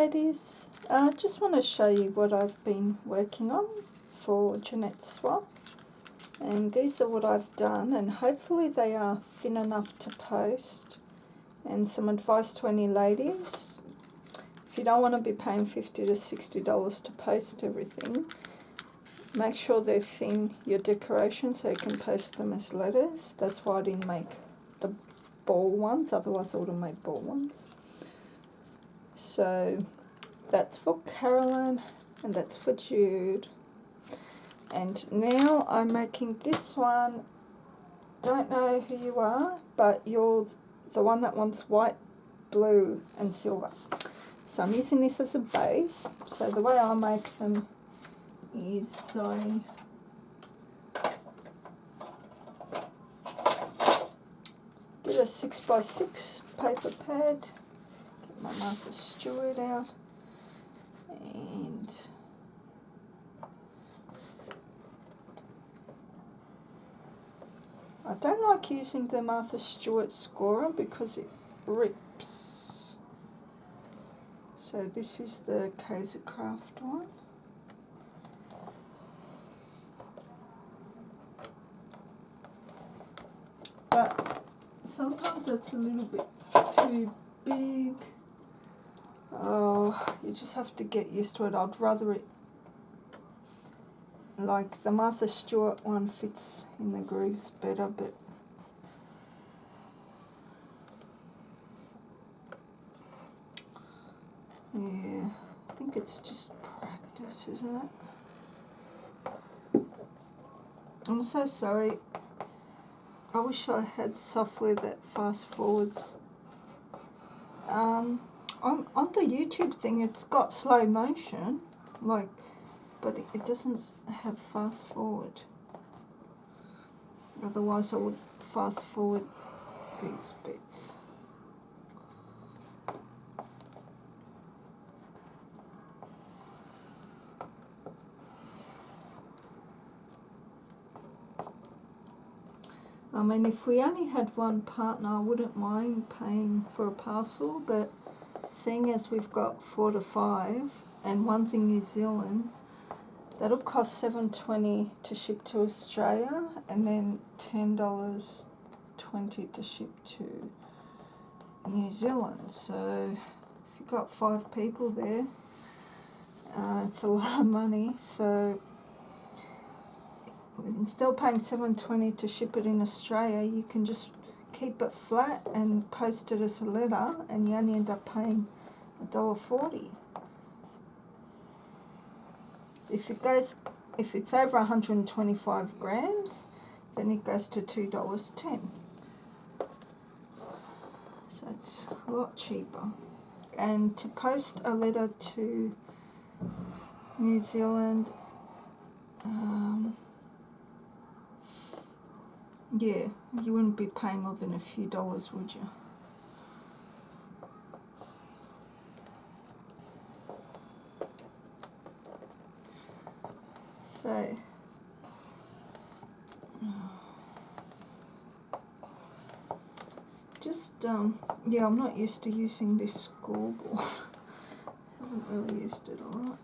Ladies, I just want to show you what I've been working on for Jeanette's swap, and these are what I've done, and hopefully they are thin enough to post. And some advice to any ladies: if you don't want to be paying $50 to $60 to post everything, make sure they're thin, your decorations, so you can post them as letters. That's why I didn't make the ball ones, otherwise I would have made ball ones. So that's for Carolyn and that's for Jude. And now I'm making this one. Don't know who you are, but you're the one that wants white, blue and silver. So I'm using this as a base. So the way I make them is I get a 6x6 paper pad, get my Martha Stewart out, and I don't like using the Martha Stewart scorer because it rips. So this is the Kaisercraft one. But sometimes it's a little bit too big. Oh, you just have to get used to it. I'd rather it, like the Martha Stewart one fits in the grooves better, but yeah, I think it's just practice, isn't it? I'm so sorry. I wish I had software that fast forwards. On the YouTube thing, it's got slow motion, like, but it doesn't have fast forward. Otherwise I would fast forward these bits. I mean, if we only had one partner, I wouldn't mind paying for a parcel, but seeing as we've got 4 to 5 and one's in New Zealand, that'll cost $7.20 to ship to Australia and then $10.20 to ship to New Zealand. So if you've got 5 people there, it's a lot of money. So instead of paying $7.20 to ship it in Australia, you can just keep it flat and post it as a letter, and you only end up paying $1.40. If it's over 125 grams, then it goes to $2.10. So it's a lot cheaper. And to post a letter to New Zealand, yeah, you wouldn't be paying more than a few dollars, would you? So, just, yeah, I'm not used to using this scoreboard. Haven't really used it a lot.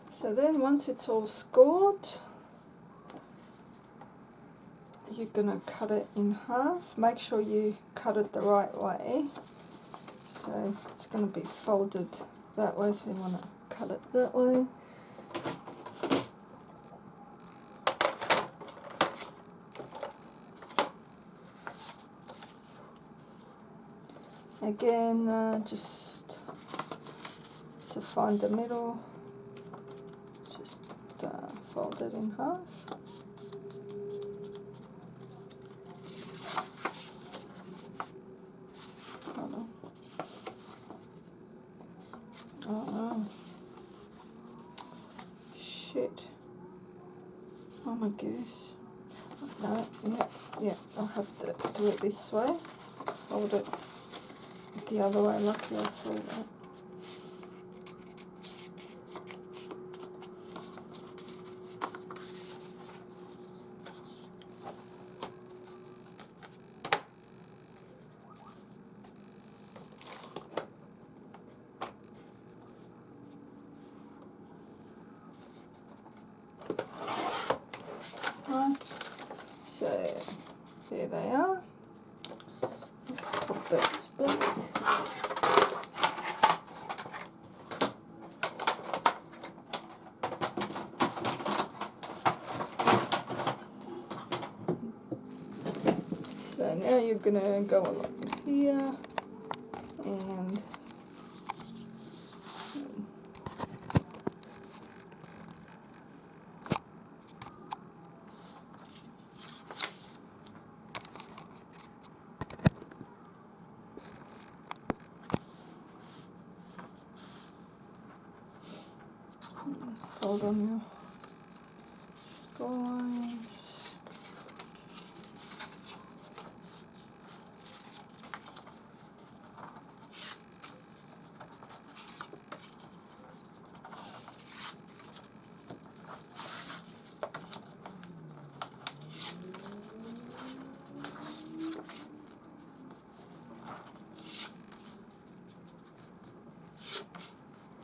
So then once it's all scored, you're going to cut it in half. Make sure you cut it the right way. So it's going to be folded that way, so you want to cut it that way. Again, just to find the middle, just fold it in half. Oh, shit. Oh my goose. No, yeah, I'll have to do it this way. Hold it the other way, lucky I saw that. Right, so there they are. Pop those back. So now you're going to go along here and fold on your scolines.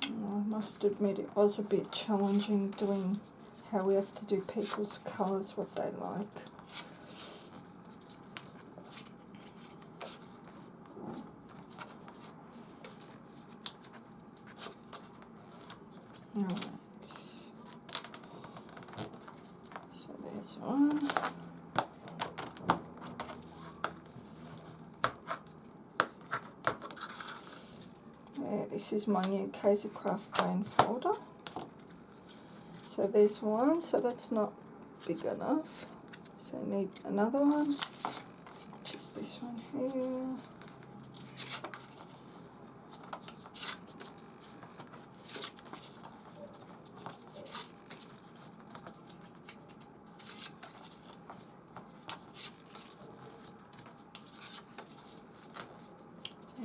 I must admit it was a bit challenging doing how we have to do people's colours, what they like. Alright, so there's one. Yeah, this is my new Casey Craft Brain folder. So there's one, so that's not big enough. So I need another one, which is this one here.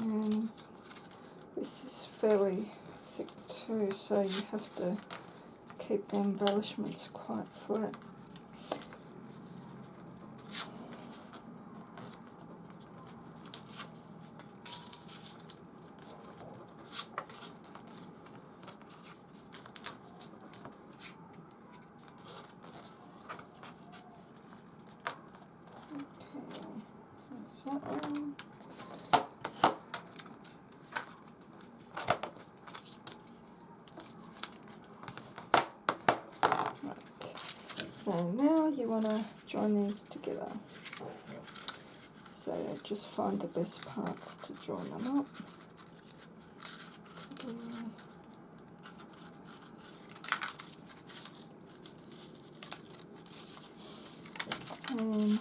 And this is fairly thick too, so you have to keep the embellishments quite flat. Okay, that's that one. So now you want to join these together. So just find the best parts to join them up. And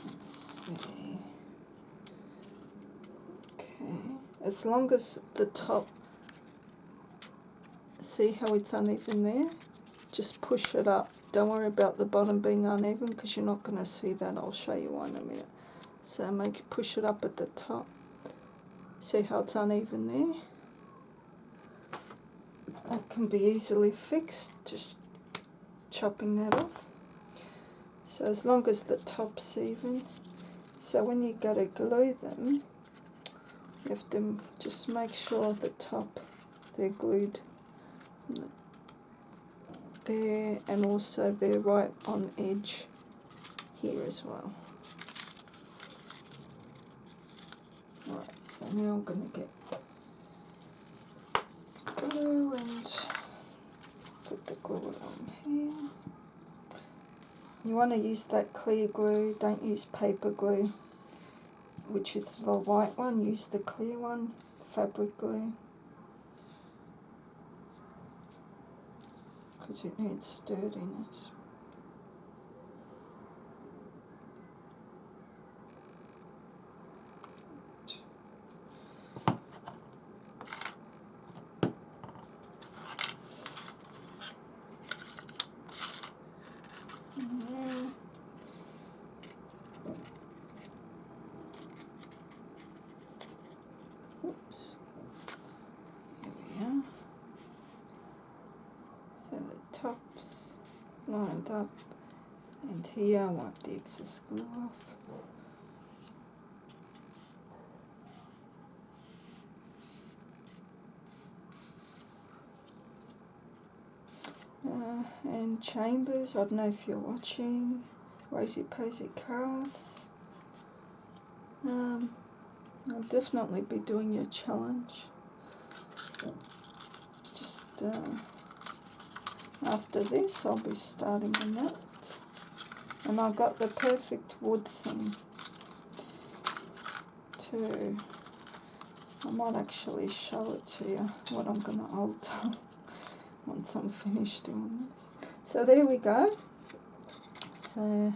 let's see. Okay, as long as the top, see how it's uneven there? Just push it up. Don't worry about the bottom being uneven because you're not going to see that. I'll show you one in a minute. So push it up at the top. See how it's uneven there? That can be easily fixed, just chopping that off. So as long as the top's even. So when you go to glue them, you have to just make sure the top, they're glued there, and also they're right on edge here as well. Alright, so now I'm going to get glue and put the glue on here. You want to use that clear glue, don't use paper glue, which is the white one. Use the clear one, fabric glue, because it needs sturdiness. Oops. Here we are. So the top's lined up, and here I wipe the excess glue off. And Chambers, I don't know if you're watching, Rosie Posy Crafts. I'll definitely be doing your challenge. Just after this, I'll be starting on that. And I got the perfect wood thing too. I might actually show it to you, what I'm going to alter once I'm finished doing this. So there we go. So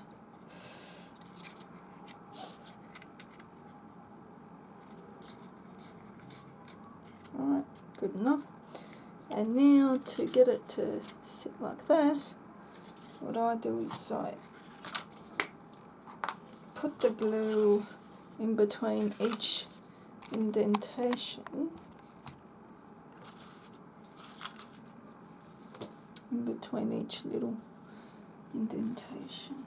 alright, good enough. And now to get it to sit like that, what I do is I put the glue in between each indentation, in between each little indentation.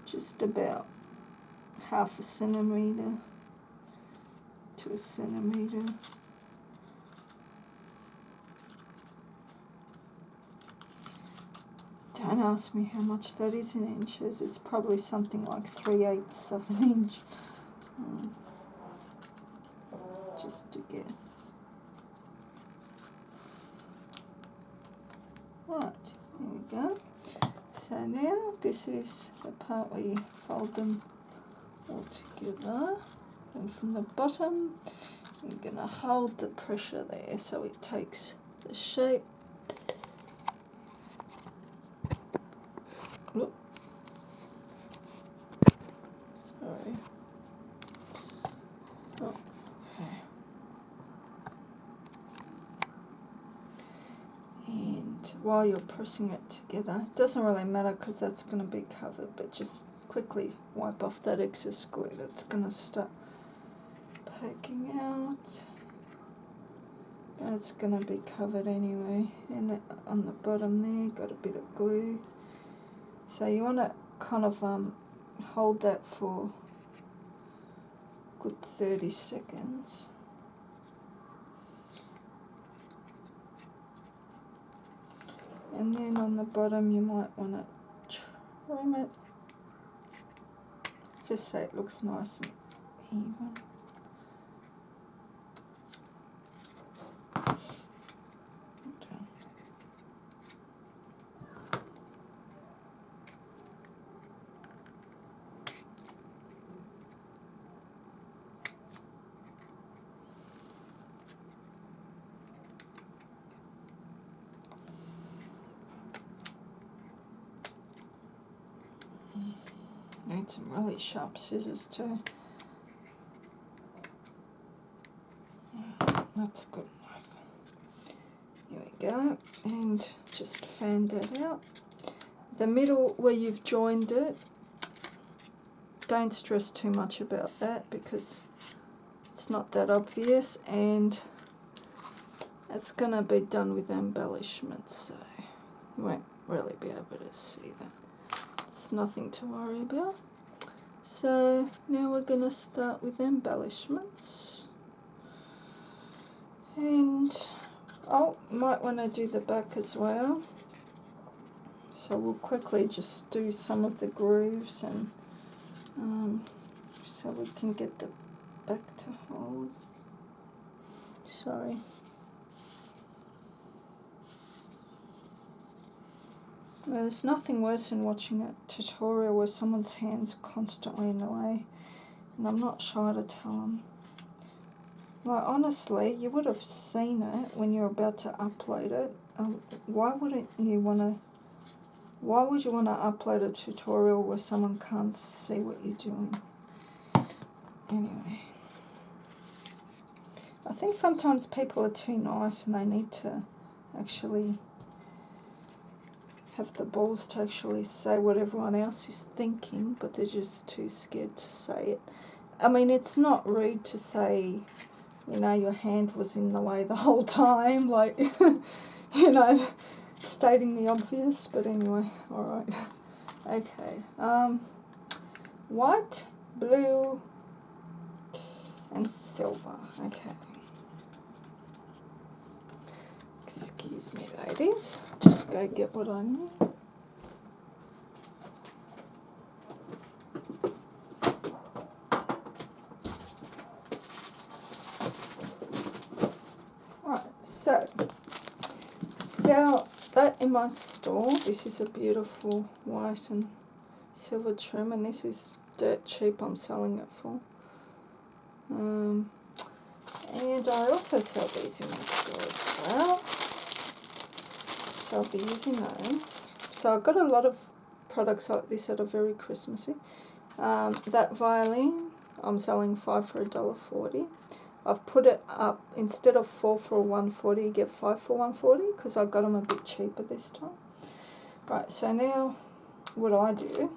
Just about 1/2 centimetre to 1 centimetre. Don't ask me how much that is in inches. It's probably something like 3/8 of an inch. Just to guess. Right, here we go. So now this is the part where you fold them all together. And from the bottom, you're going to hold the pressure there so it takes the shape. Oop. Sorry. Oh, okay. And while you're pressing it together, it doesn't really matter because that's going to be covered, but just quickly wipe off that excess glue that's going to start poking out. That's going to be covered anyway, and on the bottom there got a bit of glue. So you want to kind of hold that for a good 30 seconds. And then on the bottom you might want to trim it just so it looks nice and even. Need some really sharp scissors too. That's good enough. Here we go, and just fan that out. The middle where you've joined it, don't stress too much about that because it's not that obvious, and it's going to be done with embellishments, so you won't really be able to see that. It's nothing to worry about. So now we're going to start with embellishments. And might want to do the back as well. So we'll quickly just do some of the grooves, and so we can get the back to hold. Sorry. There's nothing worse than watching a tutorial where someone's hand's constantly in the way, and I'm not shy to tell them. Like, honestly, you would have seen it when you're about to upload it. Why would you want to upload a tutorial where someone can't see what you're doing? Anyway. I think sometimes people are too nice and they need to actually have the balls to actually say what everyone else is thinking, but they're just too scared to say it. I mean, it's not rude to say, you know, your hand was in the way the whole time, like, you know, stating the obvious, but anyway, alright. Okay, white, blue, and silver, okay. Excuse me, ladies, just go get what I need. Right, so sell that in my store. This is a beautiful white and silver trim, and this is dirt cheap. I'm selling it for. And I also sell these in my store as well. So I'll be using those. So I've got a lot of products like this that are very Christmassy. That violin, I'm selling 5 for $1.40. I've put it up, instead of 4 for $1.40, you get 5 for $1.40 because I got them a bit cheaper this time. Right, so now what I do,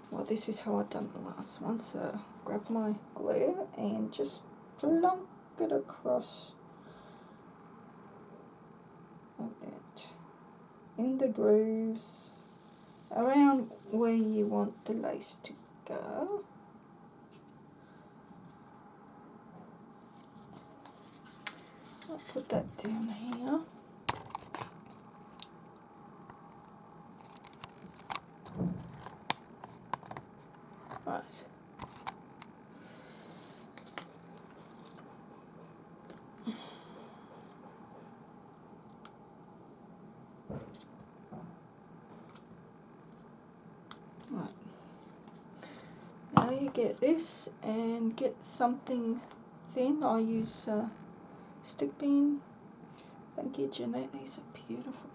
well, this is how I've done the last one. So grab my glue and just plonk it across like that in the grooves around where you want the lace to go. I'll put that down here. Right. Right. Now you get this and get something thin. I use stick bean. Thank you, Jeanette. These are beautiful.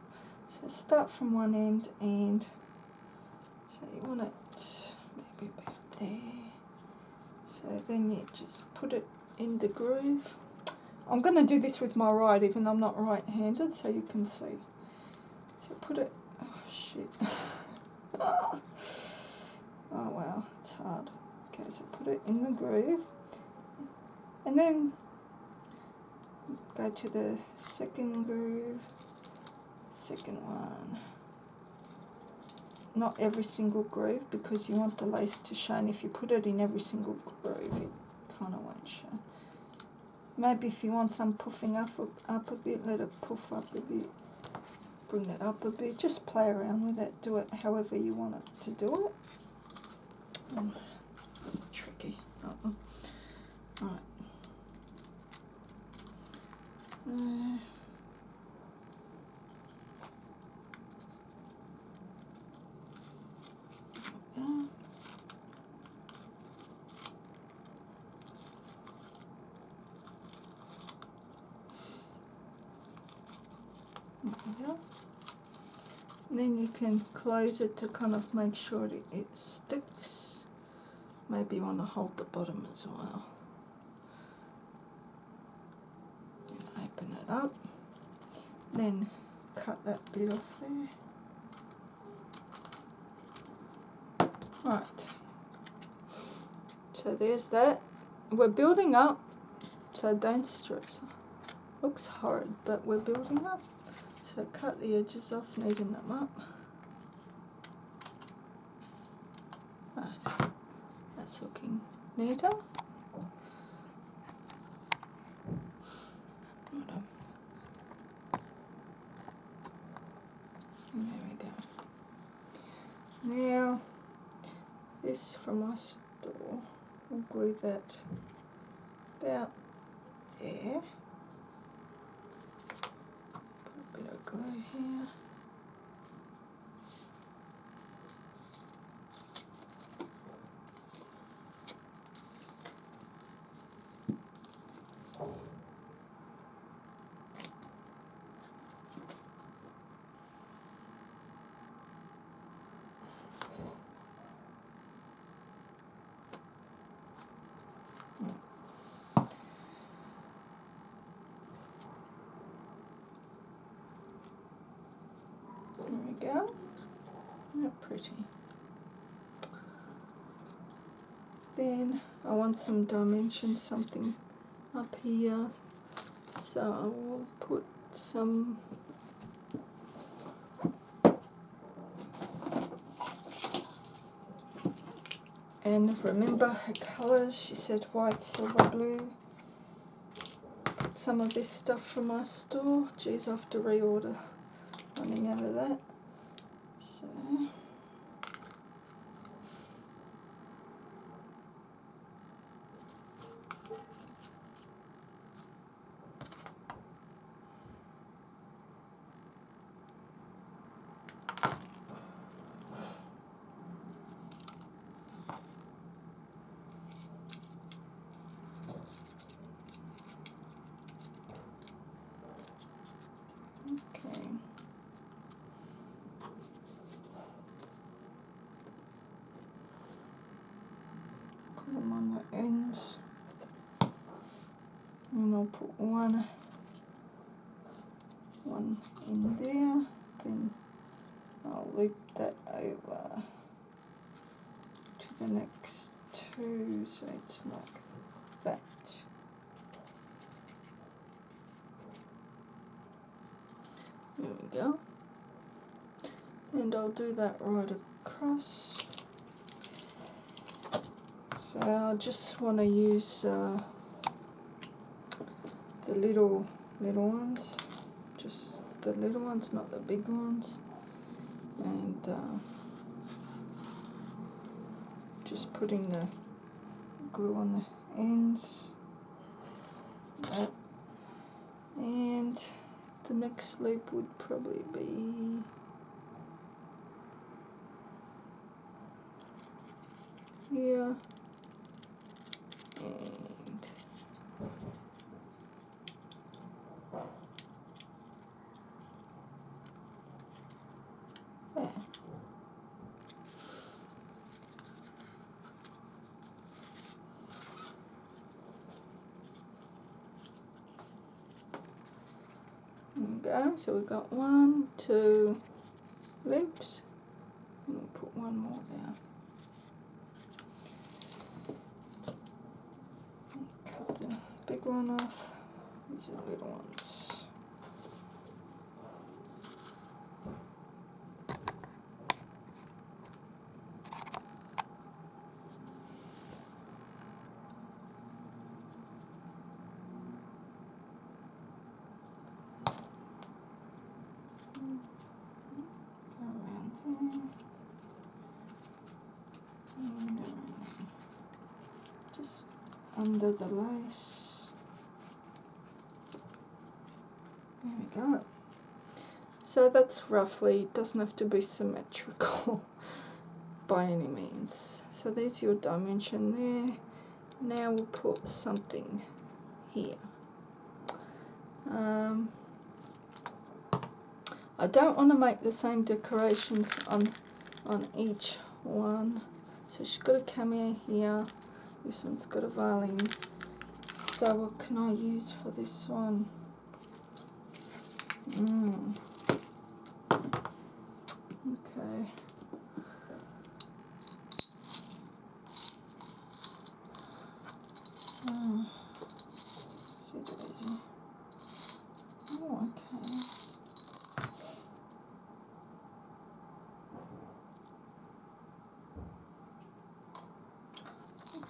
So start from one end, and so you want it maybe about there. So then you just put it in the groove. I'm going to do this with my right, even though I'm not right-handed, so you can see. So put it, oh shit. Oh wow, it's hard. Okay, so put it in the groove, and then go to the second groove, second one. Not every single groove, because you want the lace to shine. If you put it in every single groove, it kind of won't show. Maybe if you want some puffing up a bit, let it puff up a bit. Bring it up a bit. Just play around with it. Do it however you want it to do it. It's tricky. Alright. Then you can close it to kind of make sure it sticks. Maybe you want to hold the bottom as well. And open it up. Then cut that bit off there. Right. So there's that. We're building up, so don't stress. Looks horrid, but we're building up. So cut the edges off, neaten them up. Right, that's looking neater. Hold on. There we go. Now, this from my store, we'll glue that about there. Put a bit of glue here. want some dimension, something up here, so I will put some and remember her colours, she said white, silver, blue. Got some of this stuff from my store. Geez, I have to reorder, running out of that. So okay. Put them on the ends. And I'll put one in there, then I'll loop that over to the next two, so it's like that. There we go. And I'll do that right across. So I just want to use the little ones, just the little ones, not the big ones, and just putting the glue on the ends, that. And the next loop would probably be here, and there. There we go, so we've got 1, 2 loops, and we'll put one more there. Cut the big one off, these are the little ones. Just under the lace. There we go. So that's roughly, doesn't have to be symmetrical by any means. So there's your dimension there. Now we'll put something here. I don't want to make the same decorations on each one. So she's got a cameo here. This one's got a violin. So what can I use for this one? Okay. See that easy. Oh, okay.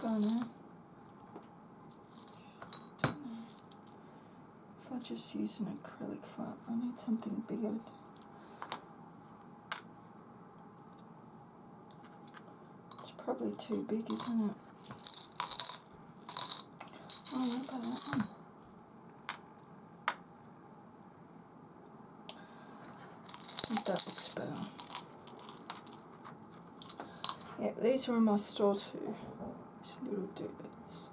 Go now. If I just use an acrylic flat, I need something bigger. It's probably too big, isn't it? Oh, what about that one? I think that looks better. Yeah, these are in my store too. These little doodles.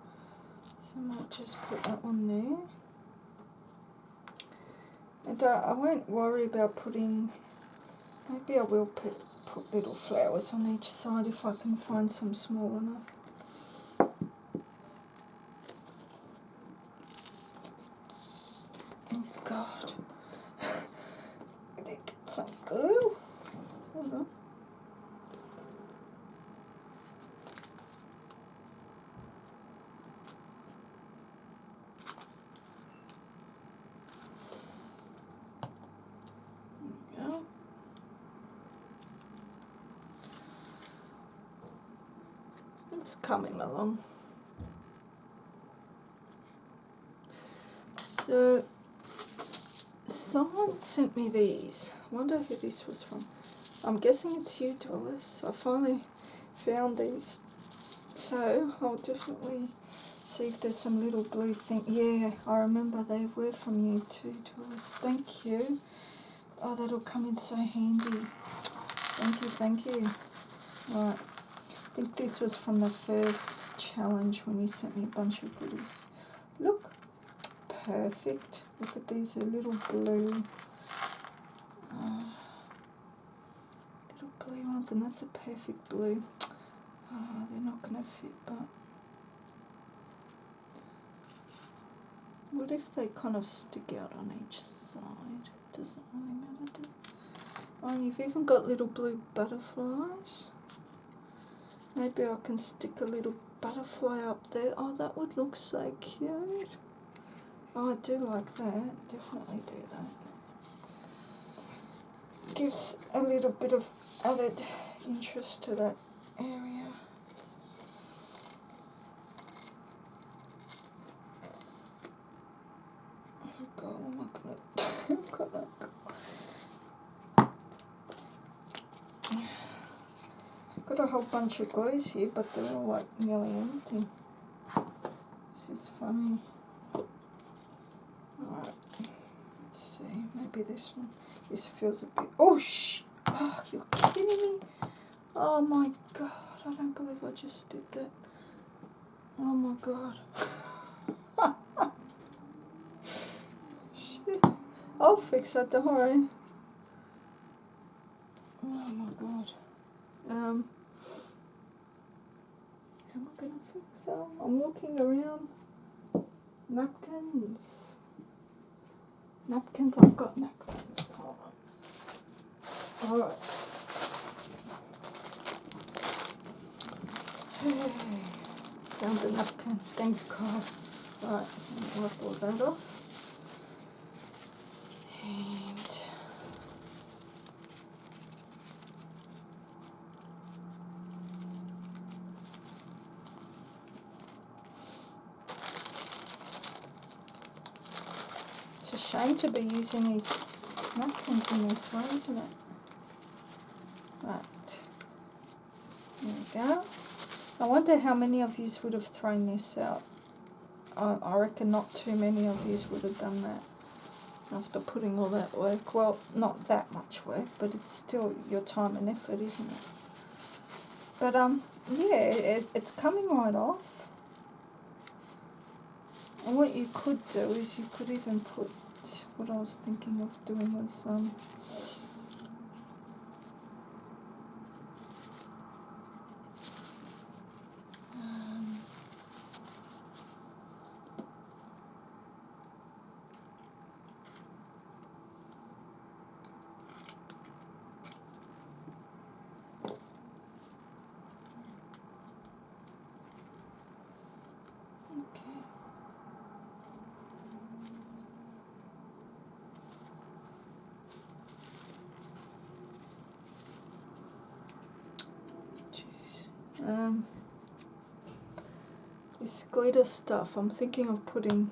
So I might just put that one there. And I won't worry about putting, maybe I will put little flowers on each side if I can find some small enough. Oh God, I did get some glue. Hold on. It's coming along. So someone sent me these. I wonder who this was from. I'm guessing it's you, Doris. I finally found these. So I'll definitely see if there's some little blue thing. Yeah, I remember they were from you too, Doris. Thank you. Oh, that'll come in so handy. Thank you, thank you. Right. I think this was from the first challenge when you sent me a bunch of goodies. Look. Perfect. Look at these little blue ones, and that's a perfect blue. They're not going to fit, but what if they kind of stick out on each side? Doesn't really matter, does it? Oh, you've even got little blue butterflies. Maybe I can stick a little butterfly up there. Oh, that would look so cute. Oh, I do like that. Definitely do that. Gives a little bit of added interest to that area. Oh my god. Got a whole bunch of glues here, but they're all like nearly empty. This is funny. Alright, let's see. Maybe this one. This feels a bit. Oh, oh, you're kidding me. Oh my god, I don't believe I just did that. Oh my god. Shit. I'll fix that, don't worry. Oh my god. How am I going to fix that? I'm looking around. Napkins. Napkins, I've got napkins. Hold on. Alright. Found the napkin. Thank God. Right, wipe all that off. And it's a shame to be using these napkins in this way, isn't it? Right. There we go. I wonder how many of you would have thrown this out. I reckon not too many of you would have done that after putting all that work. Well, not that much work, but it's still your time and effort, isn't it? But yeah, it's coming right off. And what you could do is you could even put, what I was thinking of doing was this glitter stuff. I'm thinking of putting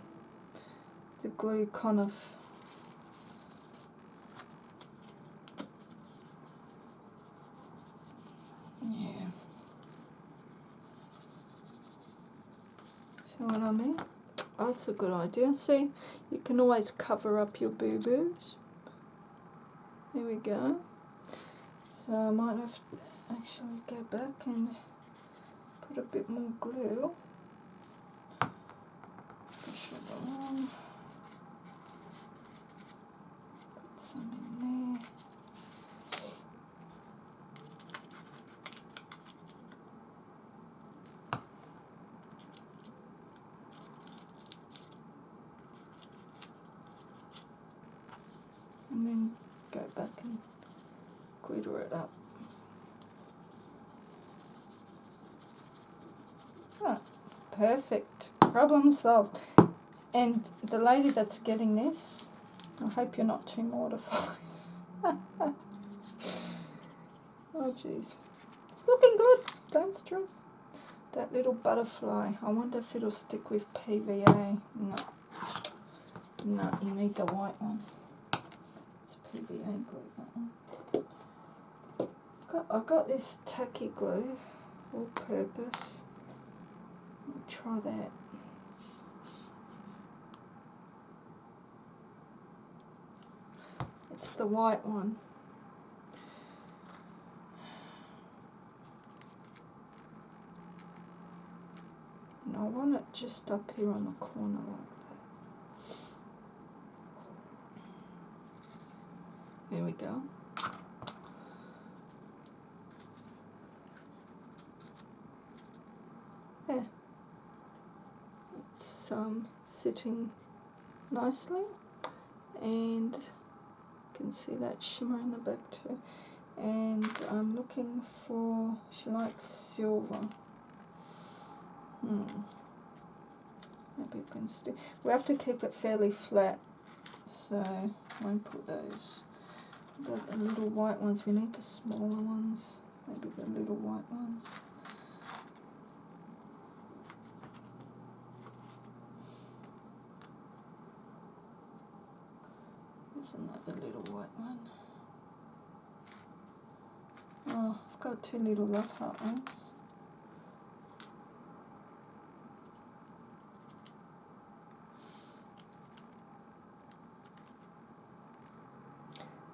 the glue kind of see what I mean? Oh, that's a good idea. See, you can always cover up your boo-boos. There we go. So I might have to actually go back and put a bit more glue. Push it on. Put some in there. And then go back and glitter it up. Ah, perfect. Problem solved. And the lady that's getting this, I hope you're not too mortified. Oh jeez. It's looking good. Don't stress. That little butterfly, I wonder if it'll stick with PVA. No, you need the white one. It's PVA glue, that one. I got this tacky glue, all purpose. Let me try that. It's the white one. And I want it just up here on the corner like that. There we go. There. It's sitting nicely, and you can see that shimmer in the back too. And I'm looking for, she likes silver. Maybe I can stick. We have to keep it fairly flat, so I won't put those. But the little white ones, we need the smaller ones. Maybe the little white ones. There's another little white one. Oh, I've got two little love heart ones.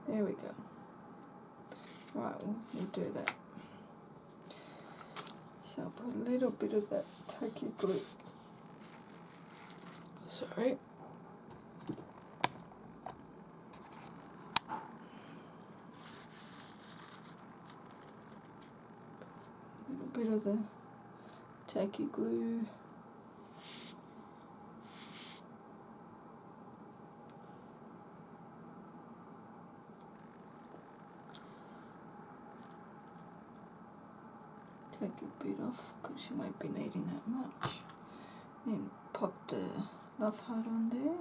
There we go. Right, we'll do that. So I'll put a little bit of that tacky glue. Sorry. A little bit of the tacky glue. Take a bit off because you won't be needing that much. Then pop the love heart on there.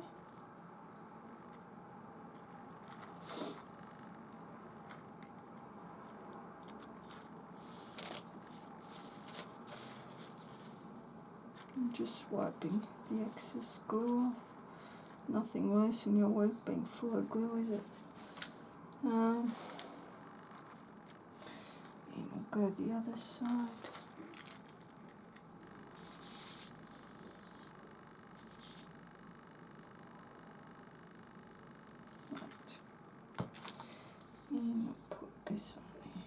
And just wiping the excess glue off. Nothing worse in your work being full of glue, is it? And we'll go the other side. Right. And we'll put this on there.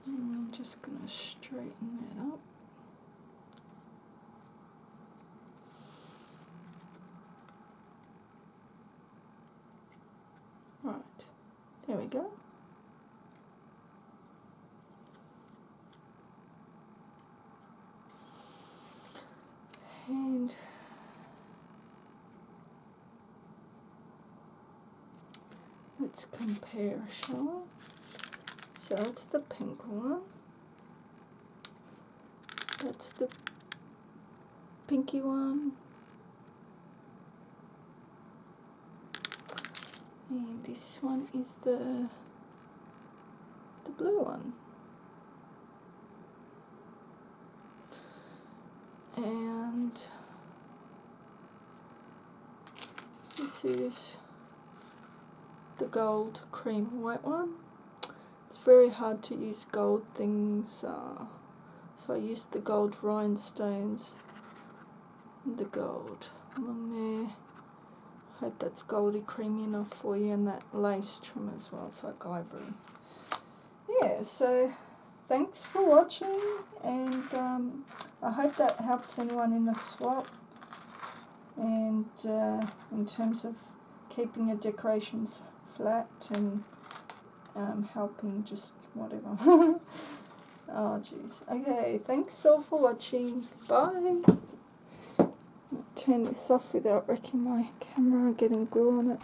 And I'm just going to straighten that up. Right, there we go. And let's compare, shall we? So that's the pink one. That's the pinky one. And this one is the blue one. And this is the gold cream white one. It's very hard to use gold things, so I used the gold rhinestones and the gold along there. Hope that's goldy creamy enough for you, and that lace trim as well, it's like ivory. Yeah, so thanks for watching, and I hope that helps anyone in the swap, and in terms of keeping your decorations flat and helping just whatever. Oh jeez. Okay, thanks all for watching. Bye. I'll turn this off without wrecking my camera and getting glue on it.